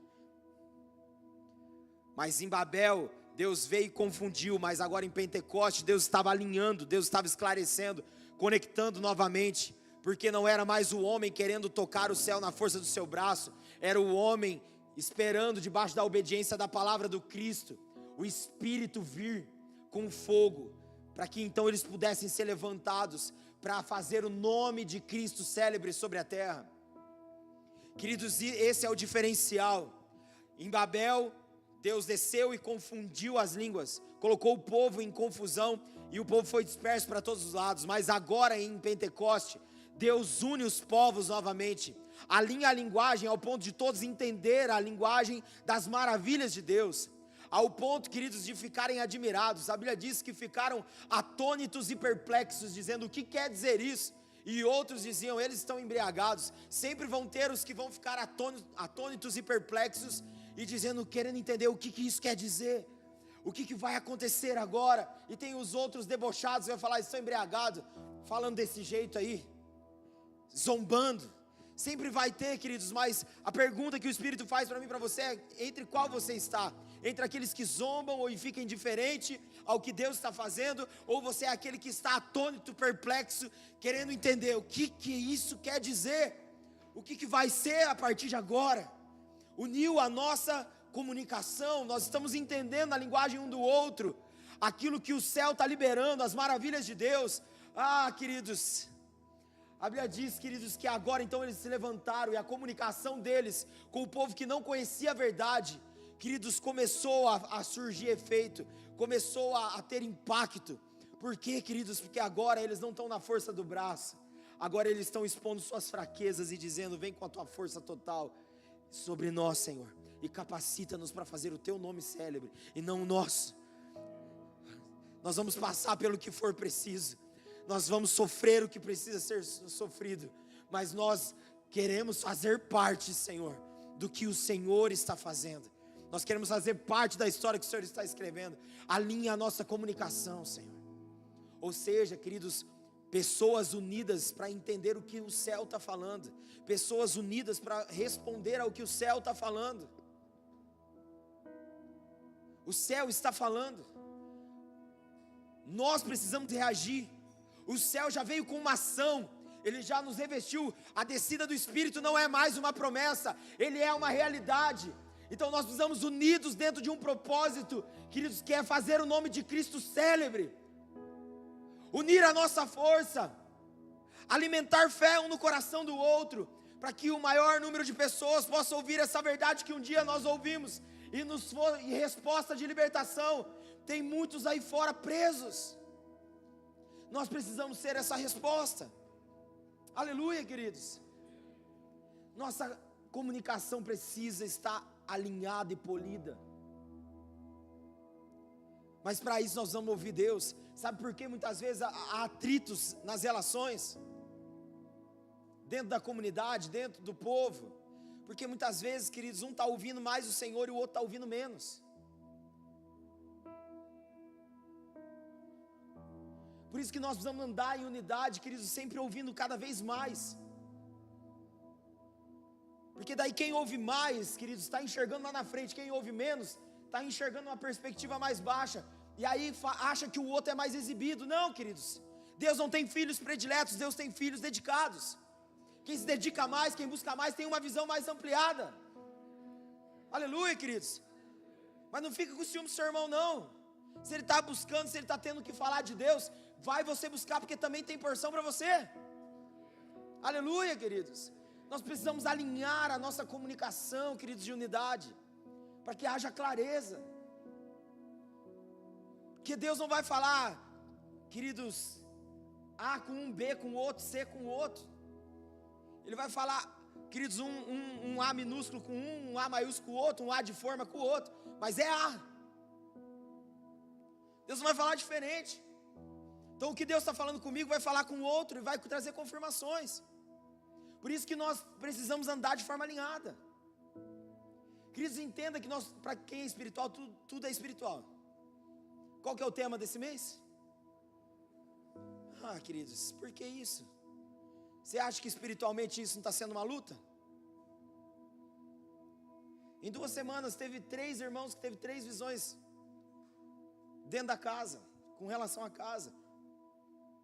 Mas em Babel, Deus veio e confundiu, mas agora em Pentecoste, Deus estava alinhando, Deus estava esclarecendo, conectando novamente, porque não era mais o homem querendo tocar o céu na força do seu braço, era o homem esperando debaixo da obediência da palavra do Cristo, o Espírito vir com fogo, para que então eles pudessem ser levantados, para fazer o nome de Cristo célebre sobre a terra. Queridos, esse é o diferencial. Em Babel, Deus desceu e confundiu as línguas, colocou o povo em confusão, e o povo foi disperso para todos os lados. Mas agora em Pentecoste, Deus une os povos novamente, alinha a linguagem ao ponto de todos entender a linguagem das maravilhas de Deus, ao ponto, queridos, de ficarem admirados. A Bíblia diz que ficaram atônitos e perplexos, dizendo: o que quer dizer isso? E outros diziam: eles estão embriagados. Sempre vão ter os que vão ficar atônitos e perplexos, e dizendo, querendo entender o que isso quer dizer, o que vai acontecer agora. E tem os outros debochados, que vão falar: estão embriagados, falando desse jeito aí, zombando. Sempre vai ter, queridos, mas a pergunta que o Espírito faz para mim e para você é: entre qual você está? Entre aqueles que zombam ou ficam indiferente ao que Deus está fazendo, ou você é aquele que está atônito, perplexo, querendo entender o que isso quer dizer, o que vai ser a partir de agora? Uniu a nossa comunicação, nós estamos entendendo a linguagem um do outro, aquilo que o céu está liberando, as maravilhas de Deus. Queridos, a Bíblia diz, queridos, que agora então eles se levantaram, e a comunicação deles com o povo que não conhecia a verdade, queridos, começou a surgir efeito, começou a ter impacto. Por quê, queridos? Porque agora eles não estão na força do braço, agora eles estão expondo suas fraquezas e dizendo: vem com a tua força total sobre nós, Senhor, e capacita-nos para fazer o teu nome célebre, e não o nosso. Nós vamos passar pelo que for preciso, nós vamos sofrer o que precisa ser sofrido, mas nós queremos fazer parte, Senhor, do que o Senhor está fazendo. Nós queremos fazer parte da história que o Senhor está escrevendo. Alinha a nossa comunicação, Senhor. Ou seja, queridos, pessoas unidas para entender o que o céu está falando, pessoas unidas para responder ao que o céu está falando. O céu está falando, nós precisamos reagir. O céu já veio com uma ação, ele já nos revestiu. A descida do Espírito não é mais uma promessa, ele é uma realidade. Então nós precisamos unidos dentro de um propósito, queridos, que é fazer o nome de Cristo célebre, unir a nossa força, alimentar fé um no coração do outro, para que o maior número de pessoas possa ouvir essa verdade que um dia nós ouvimos, e nos for em resposta de libertação. Tem muitos aí fora presos, nós precisamos ser essa resposta. Aleluia, queridos. Nossa comunicação precisa estar alinhada e polida, mas para isso nós vamos ouvir Deus. Sabe por que muitas vezes há atritos nas relações, dentro da comunidade, dentro do povo? Porque muitas vezes, queridos, um está ouvindo mais o Senhor e o outro está ouvindo menos. Por isso que nós precisamos andar em unidade, queridos, sempre ouvindo cada vez mais. Porque daí quem ouve mais, queridos, está enxergando lá na frente. Quem ouve menos, está enxergando uma perspectiva mais baixa, e aí acha que o outro é mais exibido. Não, queridos, Deus não tem filhos prediletos, Deus tem filhos dedicados. Quem se dedica mais, quem busca mais, tem uma visão mais ampliada. Aleluia, queridos. Mas não fica com ciúme do seu irmão, não. Se ele está buscando, se ele está tendo que falar de Deus, vai você buscar, porque também tem porção para você. Aleluia, queridos. Nós precisamos alinhar a nossa comunicação, queridos, de unidade, para que haja clareza. Porque Deus não vai falar, queridos, A com um, B com o outro, C com o outro. Ele vai falar, queridos, um A minúsculo com um A maiúsculo com o outro, um A de forma com o outro, mas é A. Deus não vai falar diferente. Então o que Deus está falando comigo vai falar com o outro e vai trazer confirmações. Por isso que nós precisamos andar de forma alinhada. Queridos, entenda que nós, para quem é espiritual, tudo é espiritual. Qual que é o tema desse mês? Queridos, por que isso? Você acha que espiritualmente isso não está sendo uma luta? Em 2 semanas teve 3 irmãos que teve 3 visões dentro da casa, com relação à casa.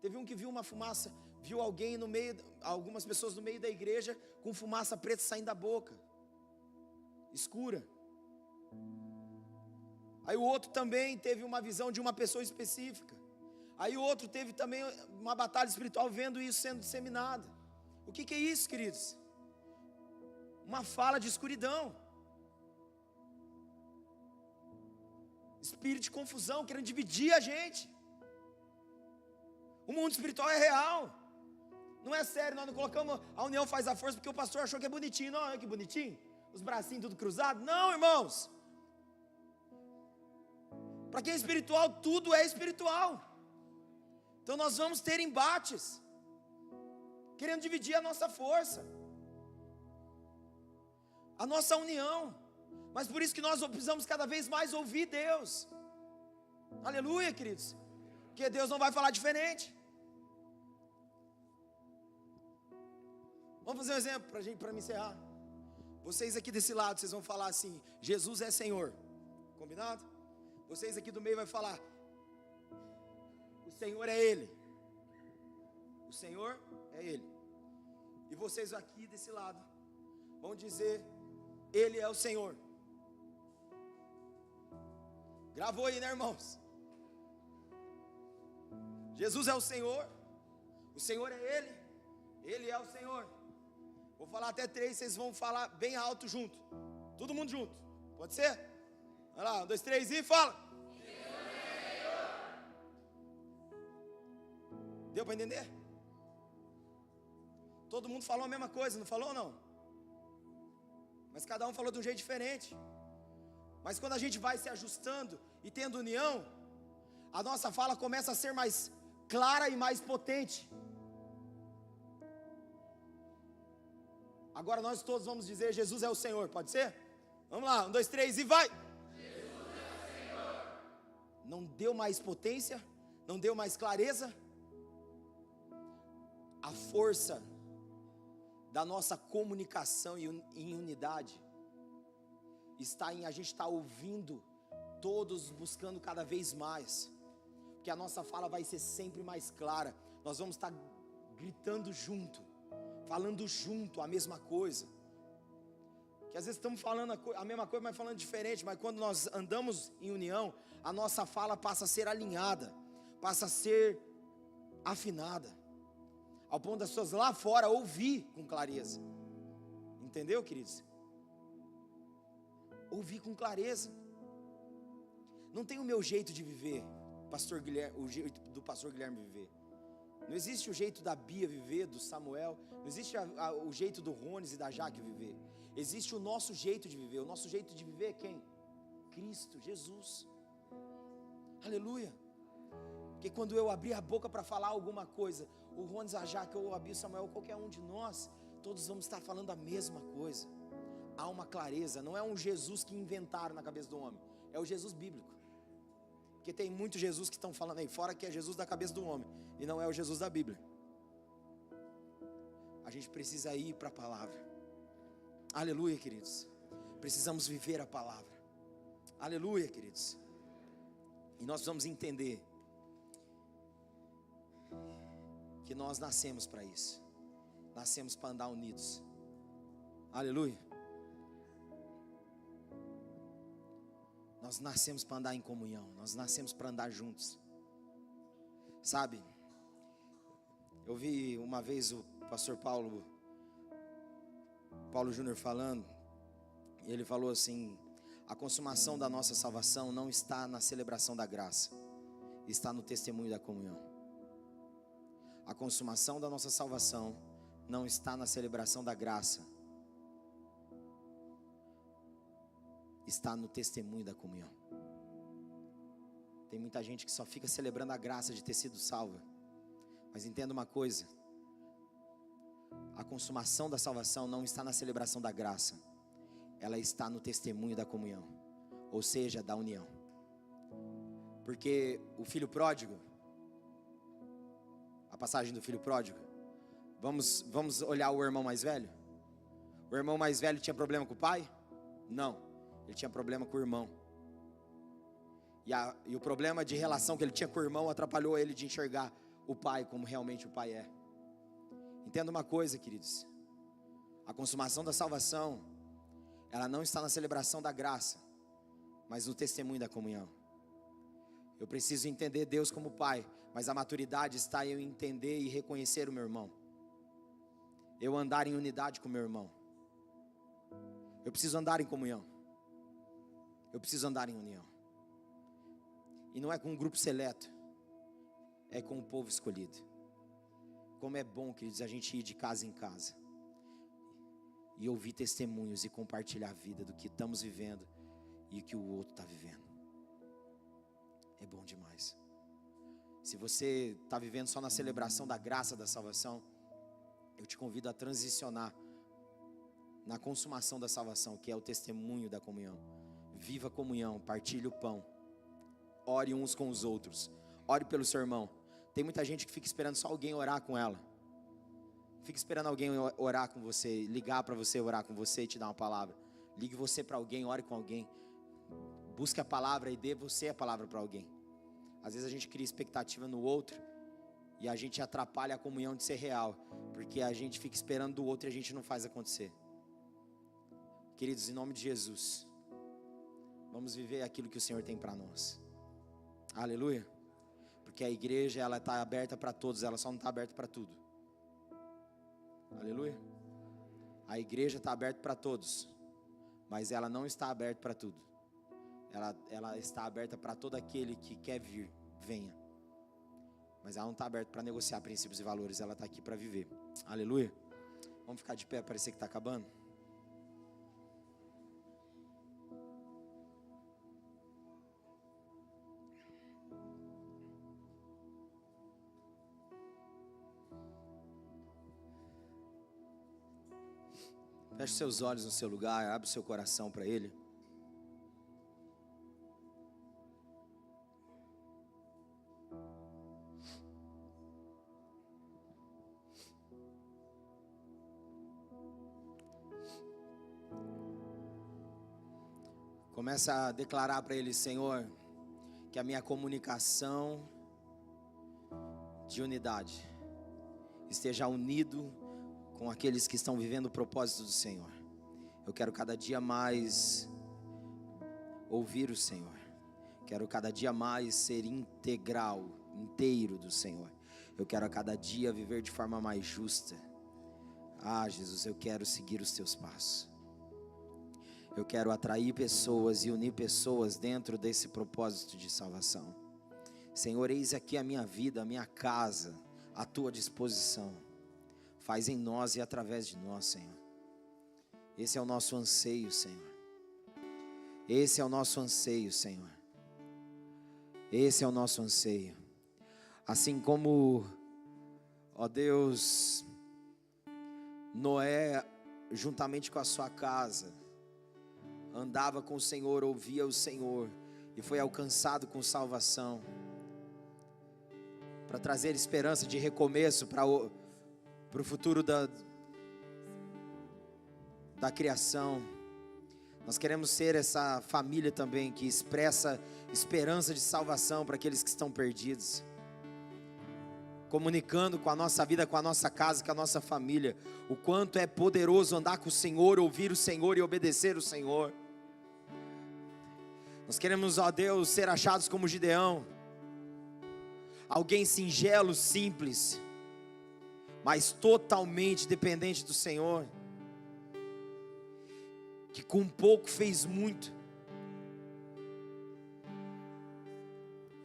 Teve um que viu uma fumaça, viu alguém no meio, algumas pessoas no meio da igreja com fumaça preta saindo da boca, escura. Aí o outro também teve uma visão de uma pessoa específica. Aí o outro teve também uma batalha espiritual vendo isso sendo disseminado. O que é isso, queridos? Uma fala de escuridão, espírito de confusão, querendo dividir a gente. O mundo espiritual é real. Não é sério, nós não colocamos a união faz a força porque o pastor achou que é bonitinho. Não, olha que bonitinho, os bracinhos tudo cruzado. Não, irmãos. Para quem é espiritual, tudo é espiritual. Então nós vamos ter embates, querendo dividir a nossa força, a nossa união. Mas por isso que nós precisamos cada vez mais ouvir Deus. Aleluia, queridos. Porque Deus não vai falar diferente. Vamos fazer um exemplo para me encerrar. Vocês aqui desse lado, vocês vão falar assim: Jesus é Senhor. Combinado? Vocês aqui do meio vai falar: o Senhor é Ele. O Senhor é Ele. E vocês aqui desse lado vão dizer: Ele é o Senhor. Gravou aí, né, irmãos? Jesus é o Senhor. O Senhor é Ele. Ele é o Senhor. Vou falar até 3, vocês vão falar bem alto junto. Todo mundo junto. Pode ser? Vai lá, 1, 2, 3 e fala. Deu para entender? Todo mundo falou a mesma coisa, não falou ou não? Mas cada um falou de um jeito diferente. Mas quando a gente vai se ajustando e tendo união, a nossa fala começa a ser mais clara e mais potente. Agora nós todos vamos dizer: Jesus é o Senhor, pode ser? Vamos lá, 1, 2, 3 e vai! Jesus é o Senhor. Não deu mais potência? Não deu mais clareza? A força da nossa comunicação em unidade está em a gente estar ouvindo todos, buscando cada vez mais, porque a nossa fala vai ser sempre mais clara. Nós vamos estar gritando junto, falando junto a mesma coisa, que às vezes estamos falando a mesma coisa, mas falando diferente. Mas quando nós andamos em união, a nossa fala passa a ser alinhada, passa a ser afinada, ao ponto das pessoas lá fora ouvir com clareza. Entendeu, queridos? Ouvir com clareza. Não tem o meu jeito de viver, pastor Guilherme, o jeito do pastor Guilherme viver. Não existe o jeito da Bia viver, do Samuel. Não existe o jeito do Rones e da Jaque viver. Existe o nosso jeito de viver. O nosso jeito de viver é quem? Cristo, Jesus. Aleluia. Porque quando eu abrir a boca para falar alguma coisa, o Rones, a Jaque, ou a Bia, o Samuel, qualquer um de nós, todos vamos estar falando a mesma coisa. Há uma clareza. Não é um Jesus que inventaram na cabeça do homem, é o Jesus bíblico. Porque tem muitos Jesus que estão falando aí fora que é Jesus da cabeça do homem, e não é o Jesus da Bíblia. A gente precisa ir para a palavra. Aleluia, queridos. Precisamos viver a palavra. Aleluia, queridos. E nós vamos entender que nós nascemos para isso. Nascemos para andar unidos. Aleluia. Nós nascemos para andar em comunhão. Nós nascemos para andar juntos. Sabe, eu vi uma vez o pastor Paulo Júnior falando. Ele falou assim: a consumação da nossa salvação não está na celebração da graça, está no testemunho da comunhão. A consumação da nossa salvação não está na celebração da graça, está no testemunho da comunhão. Tem muita gente que só fica celebrando a graça de ter sido salva. Mas entenda uma coisa: a consumação da salvação não está na celebração da graça, ela está no testemunho da comunhão, ou seja, da união. Porque o filho pródigo, a passagem do filho pródigo, vamos olhar o irmão mais velho. O irmão mais velho tinha problema com o pai? Não, ele tinha problema com o irmão. E o problema de relação que ele tinha com o irmão atrapalhou ele de enxergar o pai como realmente o pai é. Entenda uma coisa, queridos: a consumação da salvação, ela não está na celebração da graça, mas no testemunho da comunhão. Eu preciso entender Deus como pai, mas a maturidade está em eu entender e reconhecer o meu irmão, eu andar em unidade com o meu irmão. Eu preciso andar em comunhão, eu preciso andar em união. E não é com um grupo seleto, é com o povo escolhido. Como é bom, queridos, a gente ir de casa em casa e ouvir testemunhos e compartilhar a vida do que estamos vivendo e o que o outro está vivendo. É bom demais. Se você está vivendo só na celebração da graça da salvação, eu te convido a transicionar na consumação da salvação, que é o testemunho da comunhão. Viva a comunhão, partilhe o pão, ore uns com os outros, ore pelo seu irmão. Tem muita gente que fica esperando só alguém orar com ela, fica esperando alguém orar com você, ligar para você, orar com você e te dar uma palavra. Ligue você para alguém, ore com alguém, busque a palavra e dê você a palavra para alguém. Às vezes a gente cria expectativa no outro e a gente atrapalha a comunhão de ser real, porque a gente fica esperando do outro e a gente não faz acontecer. Queridos, em nome de Jesus, vamos viver aquilo que o Senhor tem para nós. Aleluia. Porque a igreja, ela está aberta para todos, ela só não está aberta para tudo. Aleluia. A igreja está aberta para todos, mas ela não está aberta para tudo. Ela está aberta para todo aquele que quer vir, venha. Mas ela não está aberta para negociar princípios e valores, ela está aqui para viver. Aleluia. Vamos ficar de pé, parecer que está acabando. Feche seus olhos no seu lugar, abre o seu coração para Ele. Começa a declarar para Ele: Senhor, que a minha comunicação de unidade esteja unido com aqueles que estão vivendo o propósito do Senhor. Eu quero cada dia mais ouvir o Senhor. Quero cada dia mais ser integral, inteiro do Senhor. Eu quero a cada dia viver de forma mais justa. Ah, Jesus, eu quero seguir os teus passos. Eu quero atrair pessoas e unir pessoas dentro desse propósito de salvação. Senhor, eis aqui a minha vida, a minha casa, à tua disposição. Faz em nós e através de nós, Senhor. Esse é o nosso anseio, Senhor. Esse é o nosso anseio, Senhor. Esse é o nosso anseio. Assim como, ó Deus, Noé, juntamente com a sua casa, andava com o Senhor, ouvia o Senhor e foi alcançado com salvação, para trazer esperança de recomeço para o futuro da criação. Nós queremos ser essa família também que expressa esperança de salvação para aqueles que estão perdidos, comunicando com a nossa vida, com a nossa casa, com a nossa família, o quanto é poderoso andar com o Senhor, ouvir o Senhor e obedecer o Senhor. Nós queremos, ó Deus, ser achados como Gideão, alguém singelo, simples, mas totalmente dependente do Senhor, que com pouco fez muito,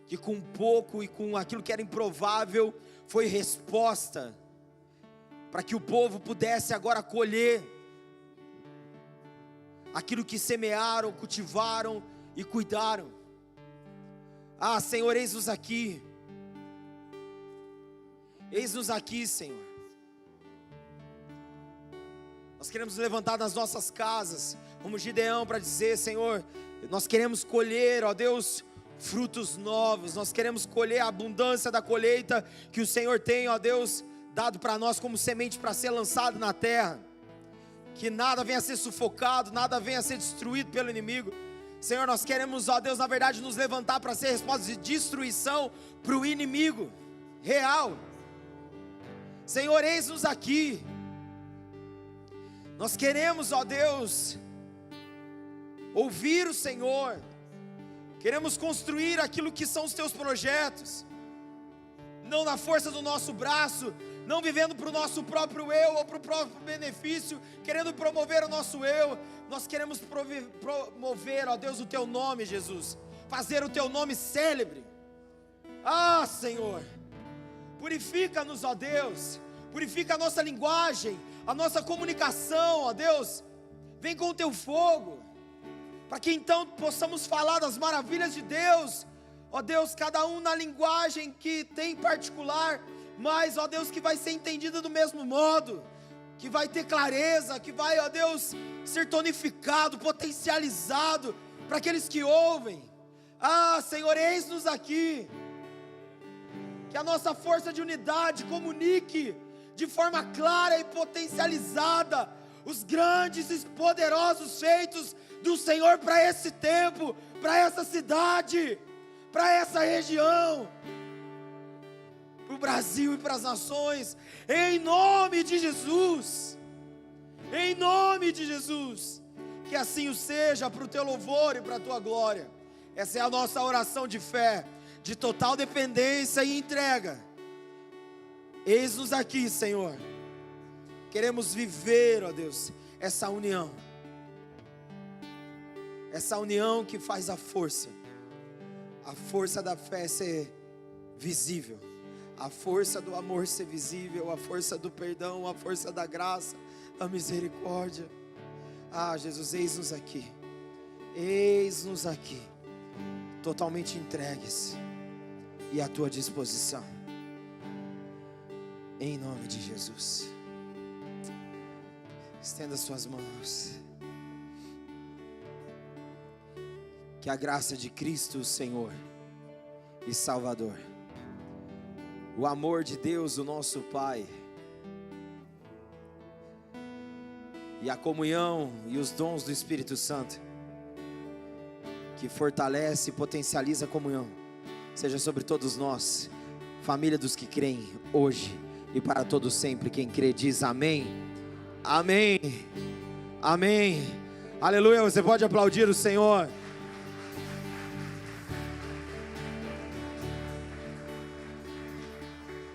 que com pouco e com aquilo que era improvável foi resposta para que o povo pudesse agora colher aquilo que semearam, cultivaram e cuidaram. Ah, Senhor, eis-nos aqui. Eis-nos aqui, Senhor. Nós queremos levantar nas nossas casas como Gideão para dizer: Senhor, nós queremos colher, ó Deus, frutos novos. Nós queremos colher a abundância da colheita que o Senhor tem, ó Deus, dado para nós como semente para ser lançado na terra. Que nada venha a ser sufocado, nada venha a ser destruído pelo inimigo. Senhor, nós queremos, ó Deus, na verdade nos levantar para ser resposta de destruição para o inimigo real. Senhor, eis-nos aqui. Nós queremos, ó Deus, ouvir o Senhor. Queremos construir aquilo que são os teus projetos, não na força do nosso braço, não vivendo para o nosso próprio eu ou para o próprio benefício, querendo promover o nosso eu. Nós queremos promover, ó Deus, o teu nome, Jesus, fazer o teu nome célebre. Ah, Senhor, Purifica-nos, ó Deus. Purifica a nossa linguagem, a nossa comunicação, ó Deus. Vem com o teu fogo, para que então possamos falar das maravilhas de Deus, ó Deus, cada um na linguagem que tem particular, mas, ó Deus, que vai ser entendida do mesmo modo, que vai ter clareza, que vai, ó Deus, ser tonificado, potencializado, para aqueles que ouvem. Senhor, eis-nos aqui, que a nossa força de unidade comunique de forma clara e potencializada os grandes e poderosos feitos do Senhor para esse tempo, para essa cidade, para essa região, para o Brasil e para as nações, em nome de Jesus, em nome de Jesus, que assim o seja, para o teu louvor e para a tua glória. Essa é a nossa oração de fé, de total dependência e entrega. Eis-nos aqui, Senhor. Queremos viver, ó Deus, essa união que faz a força da fé ser visível, a força do amor ser visível, a força do perdão, a força da graça, da misericórdia. Jesus, eis-nos aqui, totalmente entregues e à tua disposição, em nome de Jesus. Estenda suas mãos. Que a graça de Cristo, Senhor e Salvador, o amor de Deus, o nosso Pai, e a comunhão e os dons do Espírito Santo, que fortalece e potencializa a comunhão, seja sobre todos nós, família dos que creem, hoje e para todos sempre. Quem crê diz amém, amém, amém, aleluia. Você pode aplaudir o Senhor.